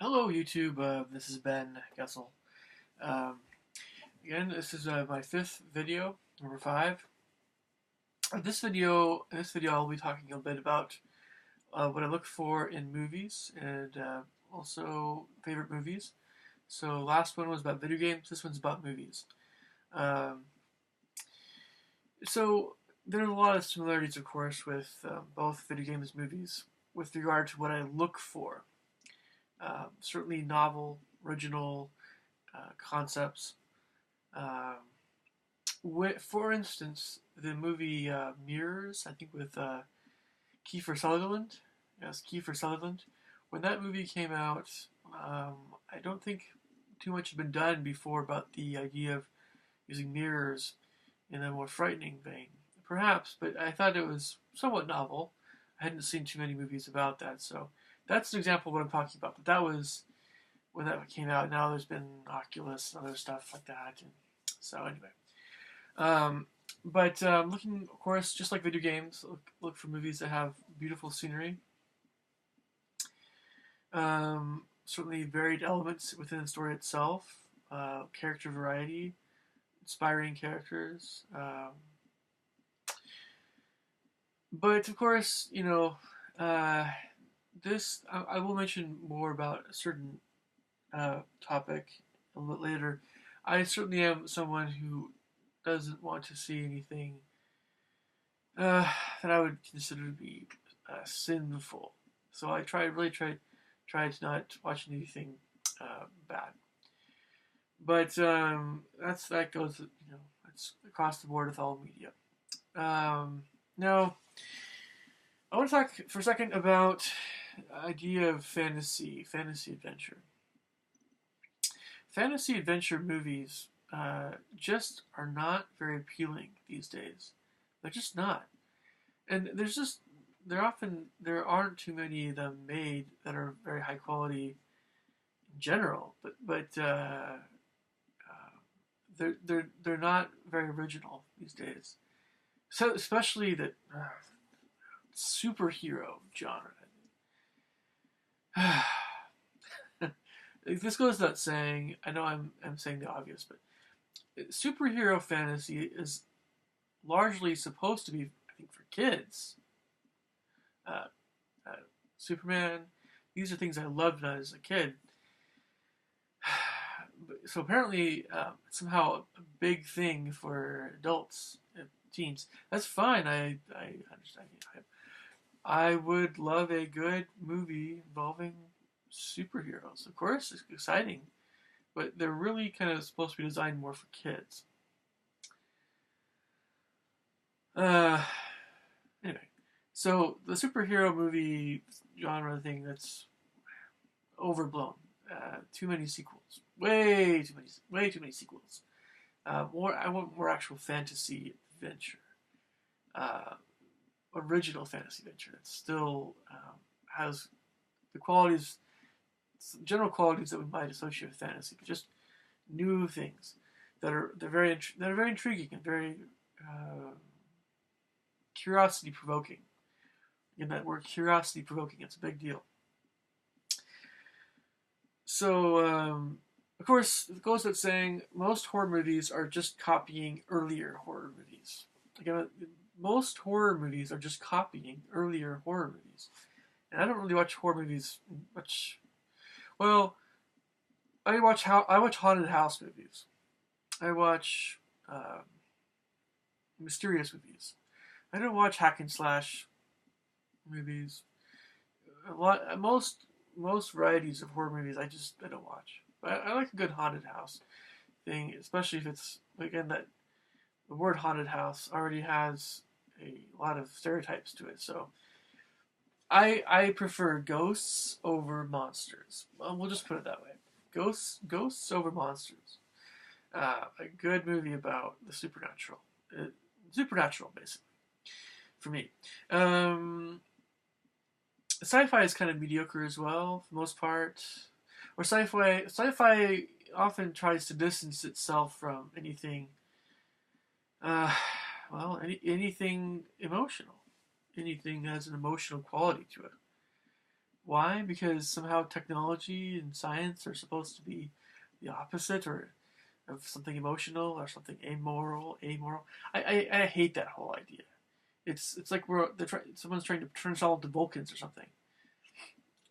Hello, YouTube. This is Ben Gessel. Um, Again, this is my fifth video, number five. In this video, I'll be talking a bit about what I look for in movies and also favorite movies. So, last one was about video games. This one's about movies. Um, so, there are a lot of similarities, of course, with both video games and movies with regard to what I look for. Certainly, novel, original concepts. Um, for instance, the movie Mirrors, I think with Kiefer Sutherland. Yes, Kiefer Sutherland. When that movie came out, I don't think too much had been done before about the idea of using mirrors in a more frightening vein. Perhaps, but I thought it was somewhat novel. I hadn't seen too many movies about that, so that's an example of what I'm talking about. But that was when that came out. Now there's been Oculus and other stuff like that. And so anyway, um, but looking, of course, just like video games, look for movies that have beautiful scenery. Certainly varied elements within the story itself, character variety, inspiring characters. But of course, uh, I will mention more about a certain topic a little bit later. I certainly am someone who doesn't want to see anything that I would consider to be sinful. So I try to not watch anything bad. But that goes that's across the board with all media. Now I want to talk for a second about the idea of fantasy adventure. Fantasy adventure movies just are not very appealing these days. They're just not. And there aren't too many of them made that are very high quality in general, but they're not very original these days. So especially the superhero genre. This goes without saying. I know I'm saying the obvious, but superhero fantasy is largely supposed to be, I think, for kids. Uh, uh, Superman. These are things I loved when I was a kid. So apparently, somehow a big thing for adults, teens. That's fine. I understand. I would love a good movie involving superheroes. Of course, it's exciting, but they're really kind of supposed to be designed more for kids. Uh, Anyway, so the superhero movie genre thing that's overblown. Too many sequels. Way too many sequels. I want more actual fantasy adventure. Uh, Original fantasy adventure that still has the qualities, general qualities that we might associate with fantasy, but just new things that are very intriguing and very curiosity provoking. Again, that word curiosity provoking, it's a big deal. So, of course, it goes without saying, most horror movies are just copying earlier horror movies. Again, most horror movies are just copying earlier horror movies. And I don't really watch horror movies much. Well, I watch haunted house movies. I watch mysterious movies. I don't watch hack and slash movies. Most varieties of horror movies I don't watch. But I like a good haunted house thing, especially if it's again that the word haunted house already has a lot of stereotypes to it. So I prefer ghosts over monsters. Well, we'll just put it that way. Ghosts over monsters. A good movie about the supernatural. Supernatural, basically, for me. Sci-fi is kind of mediocre as well, for the most part. Or sci-fi often tries to distance itself from anything, uh, anything emotional. Anything that has an emotional quality to it. Why? Because somehow technology and science are supposed to be the opposite, or of something emotional or something amoral. Amoral. I hate that whole idea. It's like someone's trying to turn us all into Vulcans or something.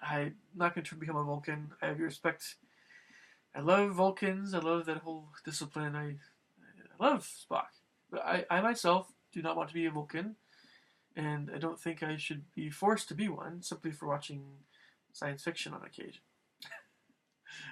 I'm not going to become a Vulcan. I have your respect. I love Vulcans. I love that whole discipline. I love Spock. But I myself do not want to be a Vulcan, and I don't think I should be forced to be one simply for watching science fiction on occasion.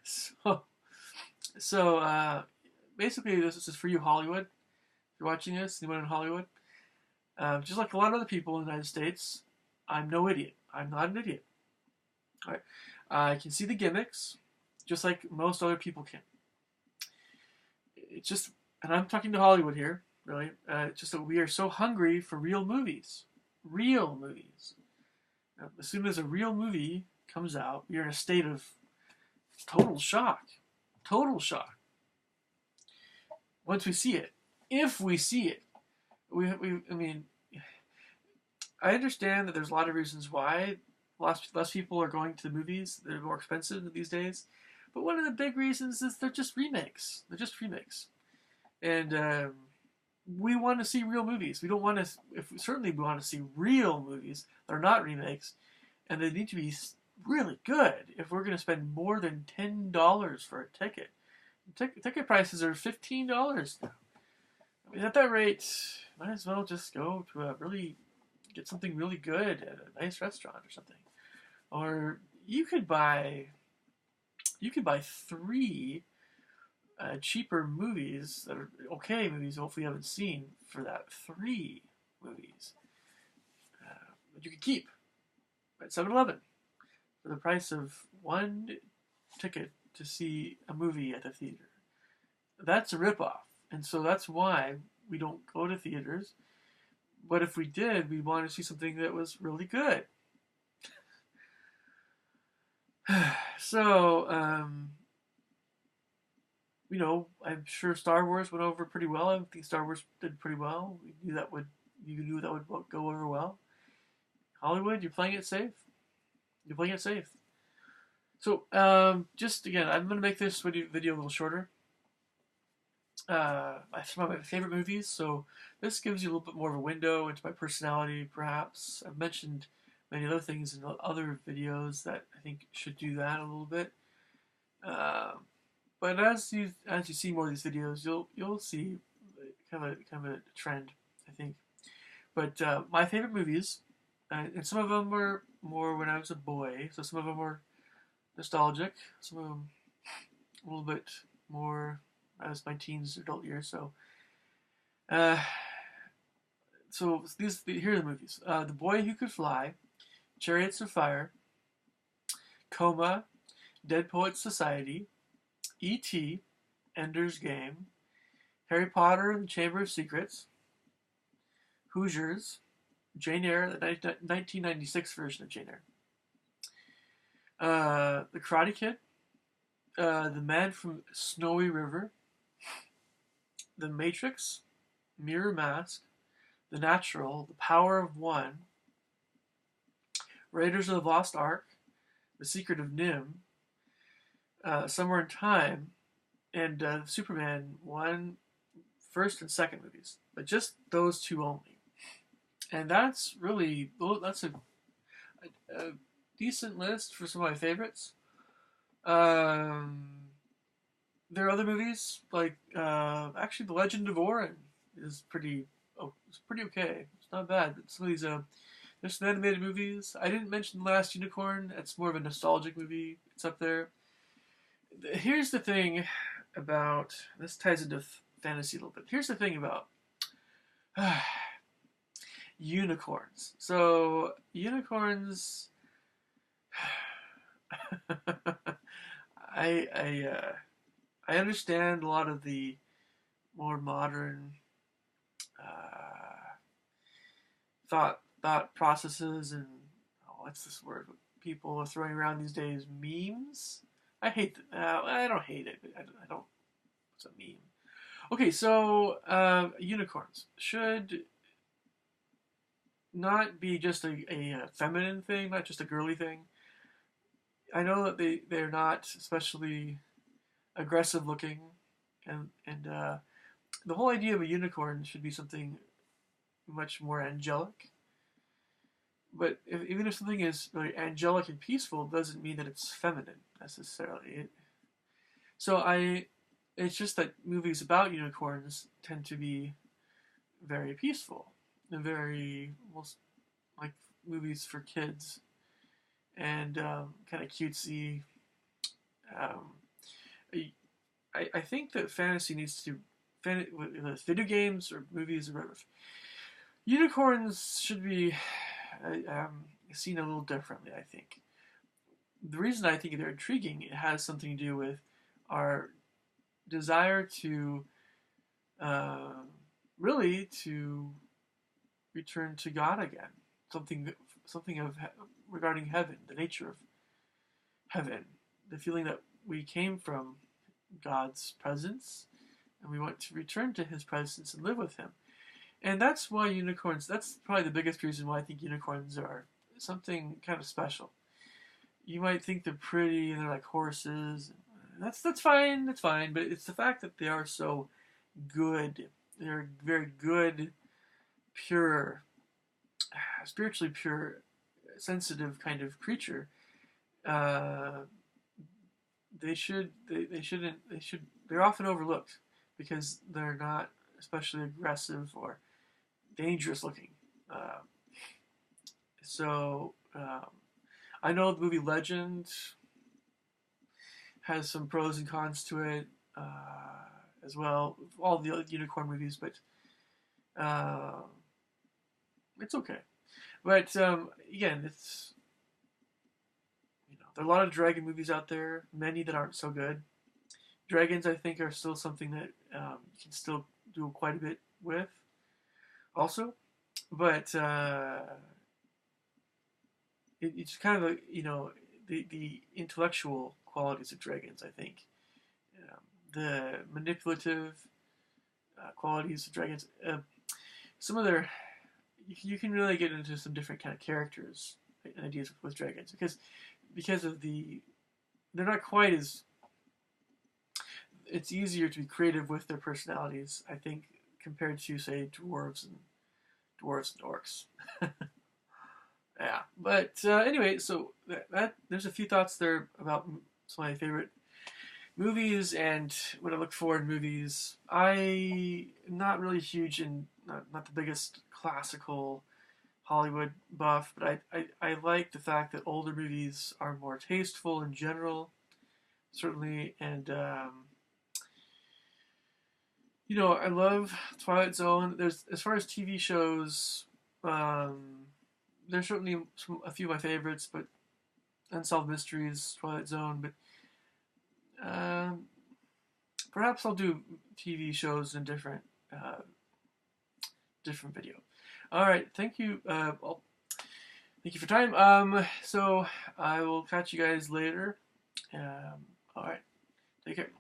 So, so basically, this is for you, Hollywood. If you're watching this, anyone in Hollywood, just like a lot of other people in the United States, I'm no idiot. I'm not an idiot. All right. I can see the gimmicks, just like most other people can. It's just, and I'm talking to Hollywood here, really. It's just that we are so hungry for real movies. Real movies. Now, as soon as a real movie comes out, we are in a state of total shock. Total shock. Once we see it. If we see it. I mean, I understand that there's a lot of reasons why less people are going to the movies. They're more expensive these days. But one of the big reasons is they're just remakes. They're just remakes. And we want to see real movies. We don't want to, certainly we want to see real movies that are not remakes. And they need to be really good if we're going to spend more than $10 for a ticket. Ticket prices are $15 now. I mean, at that rate, might as well just go to get something really good at a nice restaurant or something. Or you could buy three cheaper movies that are okay movies. Hopefully, you haven't seen for that. Three movies that you could keep at 7-Eleven for the price of one ticket to see a movie at the theater. That's a ripoff, and so that's why we don't go to theaters. But if we did, we'd want to see something that was really good. So, I'm sure Star Wars went over pretty well. I think Star Wars did pretty well. You knew that would go over well. Hollywood, you're playing it safe. You're playing it safe. So, just again, I'm going to make this video a little shorter. Some of my favorite movies, so this gives you a little bit more of a window into my personality, perhaps. I've mentioned many other things in other videos that I think should do that a little bit. But as you see more of these videos, you'll see kind of a trend, I think. But my favorite movies, and some of them were more when I was a boy, so some of them were nostalgic, some of them a little bit more as my teens, adult years. So, here are the movies: The Boy Who Could Fly, Chariots of Fire, Coma, Dead Poets Society, E.T., Ender's Game, Harry Potter and the Chamber of Secrets, Hoosiers, Jane Eyre, the 1996 version of Jane Eyre, The Karate Kid, The Man from Snowy River, The Matrix, Mirror Mask, The Natural, The Power of One, Raiders of the Lost Ark, The Secret of Nim, Somewhere in Time, and Superman 1, first and second movies. But just those two only. And that's a decent list for some of my favorites. There are other movies like actually The Legend of Orin is pretty okay. It's not bad. But some of these there's some animated movies. I didn't mention The Last Unicorn. It's more of a nostalgic movie. It's up there. Here's the thing about this ties into fantasy a little bit. Here's the thing about unicorns. So unicorns. I understand a lot of the more modern thought processes and what's this word people are throwing around these days, memes. I hate I don't hate it. I don't. What's a meme? Okay, so unicorns should not be just a feminine thing, not just a girly thing. I know that they're not especially aggressive looking, and the whole idea of a unicorn should be something much more angelic. But even if something is really angelic and peaceful, doesn't mean that it's feminine necessarily. So it's just that movies about unicorns tend to be very peaceful and very almost like movies for kids and kind of cutesy. Um, I think that fantasy needs to, whether it's video games or movies or whatever, unicorns should be seen a little differently, I think. The reason I think they're intriguing, it has something to do with our desire to uh, really to return to God again. Something of regarding heaven, the nature of heaven, the feeling that we came from God's presence and we want to return to His presence and live with Him. And that's why unicorns, that's probably the biggest reason why I think unicorns are something kind of special. You might think they're pretty and they're like horses. That's fine, but it's the fact that they are so good. They're very good, pure, spiritually pure, sensitive kind of creature. Uh, they're often overlooked because they're not especially aggressive or dangerous looking. Uh, so I know the movie Legend has some pros and cons to it as well. All the other unicorn movies, but it's okay. But again, it's there are a lot of dragon movies out there. Many that aren't so good. Dragons, I think, are still something that you can still do quite a bit with. Also, but it's kind of the intellectual qualities of dragons. I think the manipulative qualities of dragons. Some of their you can really get into some different kind of characters and ideas with dragons because of they're not quite as it's easier to be creative with their personalities, I think, compared to say dwarves and orcs. Yeah, but anyway, so that there's a few thoughts there about some of my favorite movies and what I look for in movies. I am not really huge in not the biggest classical Hollywood buff, but I like the fact that older movies are more tasteful in general, certainly, and I love Twilight Zone. There's as far as TV shows, there's certainly a few of my favorites, but Unsolved Mysteries, Twilight Zone, but perhaps I'll do TV shows in different video. All right, thank you. Thank you for time. So I will catch you guys later. All right, take care.